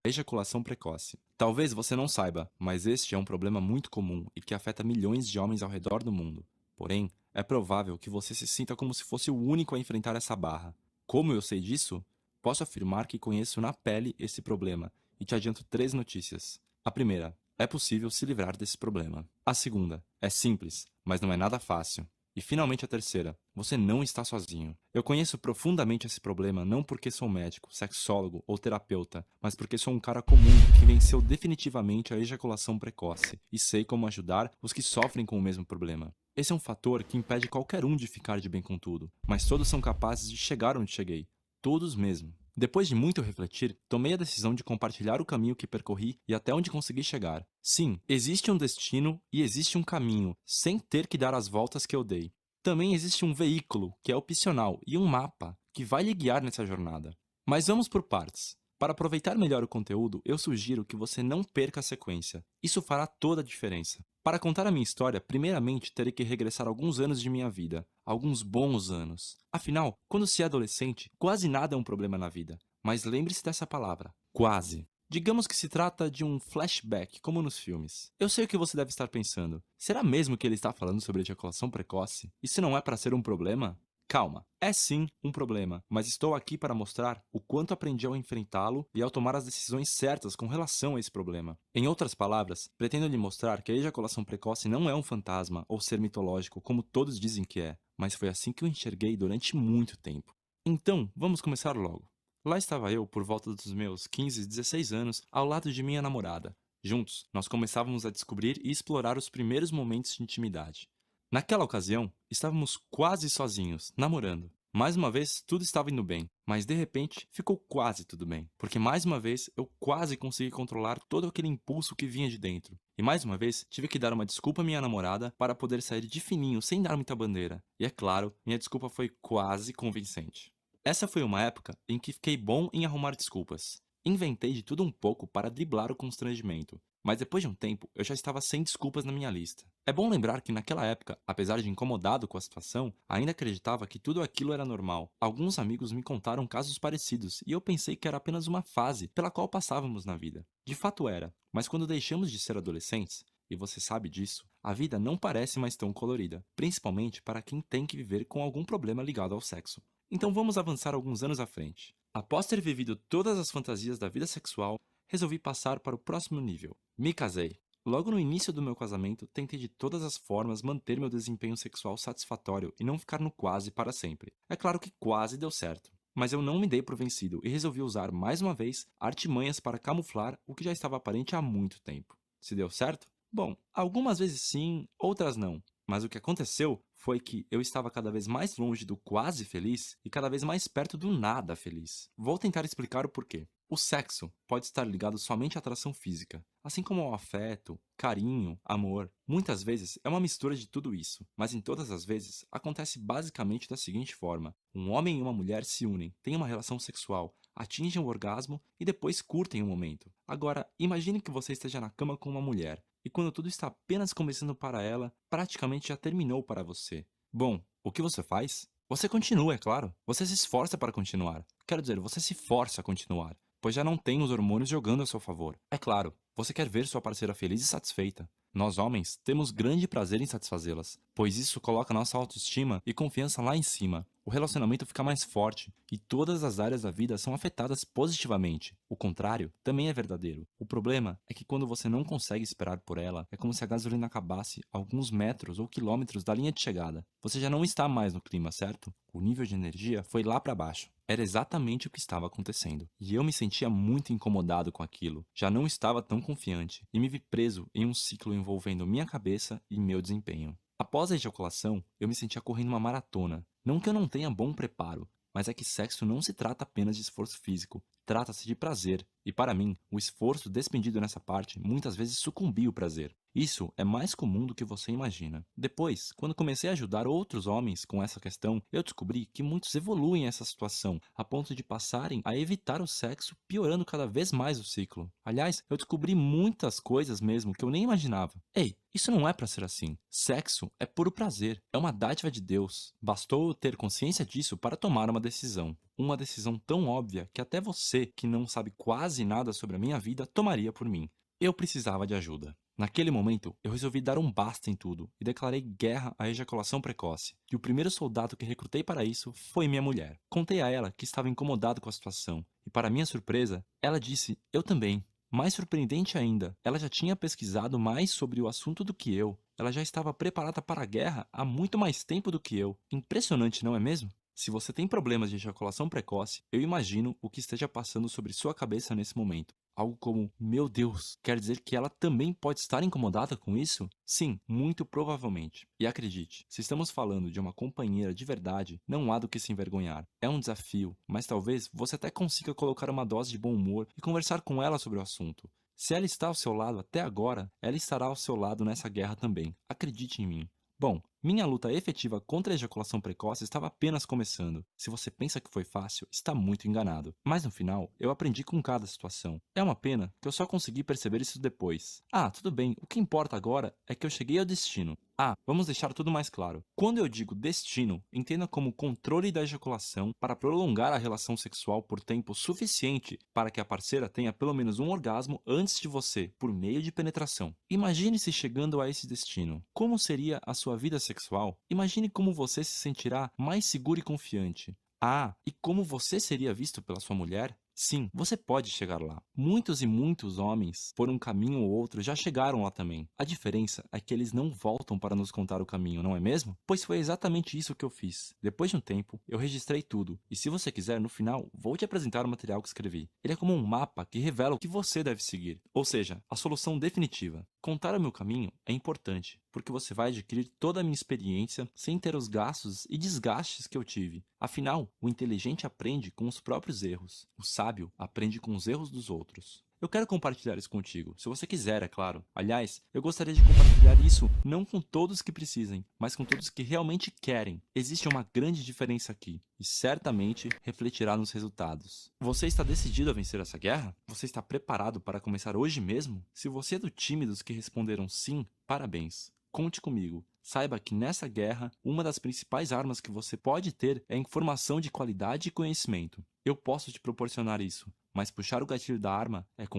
Ejaculação precoce. Talvez você não saiba, mas este é um problema muito comum e que afeta milhões de homens ao redor do mundo. Porém, é provável que você se sinta como se fosse o único a enfrentar essa barra. Como eu sei disso? Posso afirmar que conheço na pele esse problema e te adianto 3 notícias. A primeira, é possível se livrar desse problema. A segunda, é simples, mas não é nada fácil. E finalmente a terceira, você não está sozinho. Eu conheço profundamente esse problema não porque sou médico, sexólogo ou terapeuta, mas porque sou um cara comum que venceu definitivamente a ejaculação precoce e sei como ajudar os que sofrem com o mesmo problema. Esse é um fator que impede qualquer um de ficar de bem com tudo, mas todos são capazes de chegar onde cheguei. Todos mesmo. Depois de muito refletir, tomei a decisão de compartilhar o caminho que percorri e até onde consegui chegar. Sim, existe um destino e existe um caminho, sem ter que dar as voltas que eu dei. Também existe um veículo, que é opcional, e um mapa, que vai lhe guiar nessa jornada. Mas vamos por partes. Para aproveitar melhor o conteúdo, eu sugiro que você não perca a sequência. Isso fará toda a diferença. Para contar a minha história, primeiramente terei que regressar alguns anos de minha vida. Alguns bons anos. Afinal, quando se é adolescente, quase nada é um problema na vida. Mas lembre-se dessa palavra: quase. Digamos que se trata de um flashback, como nos filmes. Eu sei o que você deve estar pensando. Será mesmo que ele está falando sobre ejaculação precoce? Isso não é para ser um problema? Calma, é sim um problema, mas estou aqui para mostrar o quanto aprendi ao enfrentá-lo e ao tomar as decisões certas com relação a esse problema. Em outras palavras, pretendo lhe mostrar que a ejaculação precoce não é um fantasma ou ser mitológico como todos dizem que é, mas foi assim que eu enxerguei durante muito tempo. Então, vamos começar logo. Lá estava eu, por volta dos meus 15, 16 anos, ao lado de minha namorada. Juntos, nós começávamos a descobrir e explorar os primeiros momentos de intimidade. Naquela ocasião, estávamos quase sozinhos, namorando. Mais uma vez, tudo estava indo bem, mas de repente ficou quase tudo bem, porque mais uma vez eu quase consegui controlar todo aquele impulso que vinha de dentro. E mais uma vez, tive que dar uma desculpa à minha namorada para poder sair de fininho sem dar muita bandeira. E é claro, minha desculpa foi quase convincente. Essa foi uma época em que fiquei bom em arrumar desculpas. Inventei de tudo um pouco para driblar o constrangimento, mas depois de um tempo eu já estava sem desculpas na minha lista. É bom lembrar que naquela época, apesar de incomodado com a situação, ainda acreditava que tudo aquilo era normal. Alguns amigos me contaram casos parecidos e eu pensei que era apenas uma fase pela qual passávamos na vida. De fato era, mas quando deixamos de ser adolescentes, e você sabe disso, a vida não parece mais tão colorida, principalmente para quem tem que viver com algum problema ligado ao sexo. Então vamos avançar alguns anos à frente. Após ter vivido todas as fantasias da vida sexual, resolvi passar para o próximo nível. Me casei. Logo no início do meu casamento, tentei de todas as formas manter meu desempenho sexual satisfatório e não ficar no quase para sempre. É claro que quase deu certo. Mas eu não me dei por vencido e resolvi usar mais uma vez artimanhas para camuflar o que já estava aparente há muito tempo. Se deu certo? Bom, algumas vezes sim, outras não. Mas o que aconteceu foi que eu estava cada vez mais longe do quase feliz e cada vez mais perto do nada feliz. Vou tentar explicar o porquê. O sexo pode estar ligado somente à atração física, assim como ao afeto, carinho, amor. Muitas vezes é uma mistura de tudo isso, mas em todas as vezes acontece basicamente da seguinte forma: um homem e uma mulher se unem, têm uma relação sexual, atingem o orgasmo e depois curtem o momento. Agora, imagine que você esteja na cama com uma mulher e quando tudo está apenas começando para ela, praticamente já terminou para você. Bom, o que você faz? Você continua, é claro. Você se esforça para continuar. Quero dizer, você se força a continuar, pois já não tem os hormônios jogando a seu favor. É claro, você quer ver sua parceira feliz e satisfeita. Nós homens temos grande prazer em satisfazê-las, pois isso coloca nossa autoestima e confiança lá em cima. O relacionamento fica mais forte e todas as áreas da vida são afetadas positivamente. O contrário também é verdadeiro. O problema é que quando você não consegue esperar por ela, é como se a gasolina acabasse a alguns metros ou quilômetros da linha de chegada. Você já não está mais no clima, certo? O nível de energia foi lá para baixo. Era exatamente o que estava acontecendo. E eu me sentia muito incomodado com aquilo. Já não estava tão confiante e me vi preso em um ciclo envolvendo minha cabeça e meu desempenho. Após a ejaculação, eu me sentia correndo uma maratona. Não que eu não tenha bom preparo, mas é que sexo não se trata apenas de esforço físico, trata-se de prazer. E para mim, o esforço despendido nessa parte muitas vezes sucumbia o prazer. Isso é mais comum do que você imagina. Depois, quando comecei a ajudar outros homens com essa questão, eu descobri que muitos evoluem essa situação, a ponto de passarem a evitar o sexo, piorando cada vez mais o ciclo. Aliás, eu descobri muitas coisas mesmo que eu nem imaginava. Ei, isso não é pra ser assim. Sexo é puro prazer, é uma dádiva de Deus. Bastou eu ter consciência disso para tomar uma decisão. uma decisão tão óbvia que até você, que não sabe quase nada sobre a minha vida, tomaria por mim. Eu precisava de ajuda. Naquele momento, eu resolvi dar um basta em tudo e declarei guerra à ejaculação precoce. E o primeiro soldado que recrutei para isso foi minha mulher. Contei a ela que estava incomodado com a situação e, para minha surpresa, ela disse: eu também. Mais surpreendente ainda, ela já tinha pesquisado mais sobre o assunto do que eu. Ela já estava preparada para a guerra há muito mais tempo do que eu. Impressionante, não é mesmo? Se você tem problemas de ejaculação precoce, eu imagino o que esteja passando sobre sua cabeça nesse momento. Algo como, meu Deus, quer dizer que ela também pode estar incomodada com isso? Sim, muito provavelmente. E acredite, se estamos falando de uma companheira de verdade, não há do que se envergonhar. É um desafio, mas talvez você até consiga colocar uma dose de bom humor e conversar com ela sobre o assunto. Se ela está ao seu lado até agora, ela estará ao seu lado nessa guerra também. Acredite em mim. Bom, minha luta efetiva contra a ejaculação precoce estava apenas começando. Se você pensa que foi fácil, está muito enganado. Mas no final, eu aprendi com cada situação. É uma pena que eu só consegui perceber isso depois. Ah, tudo bem, o que importa agora é que eu cheguei ao destino. Ah, vamos deixar tudo mais claro. Quando eu digo destino, entenda como controle da ejaculação para prolongar a relação sexual por tempo suficiente para que a parceira tenha pelo menos um orgasmo antes de você, por meio de penetração. Imagine-se chegando a esse destino. Como seria a sua vida sexual? Imagine como você se sentirá mais seguro e confiante. Ah, e como você seria visto pela sua mulher? Sim, você pode chegar lá. Muitos e muitos homens, por um caminho ou outro, já chegaram lá também. A diferença é que eles não voltam para nos contar o caminho, não é mesmo? Pois foi exatamente isso que eu fiz. Depois de um tempo, eu registrei tudo. E se você quiser, no final, vou te apresentar o material que escrevi. Ele é como um mapa que revela o que você deve seguir. Ou seja, a solução definitiva. Contar o meu caminho é importante, porque você vai adquirir toda a minha experiência sem ter os gastos e desgastes que eu tive. Afinal, o inteligente aprende com os próprios erros. O sábio aprende com os erros dos outros. Eu quero compartilhar isso contigo, se você quiser, é claro. Aliás, eu gostaria de compartilhar isso não com todos que precisem, mas com todos que realmente querem. Existe uma grande diferença aqui, e certamente refletirá nos resultados. Você está decidido a vencer essa guerra? Você está preparado para começar hoje mesmo? Se você é do time dos que responderam sim, parabéns. Conte comigo. Saiba que nessa guerra, uma das principais armas que você pode ter é informação de qualidade e conhecimento. Eu posso te proporcionar isso, mas puxar o gatilho da arma é com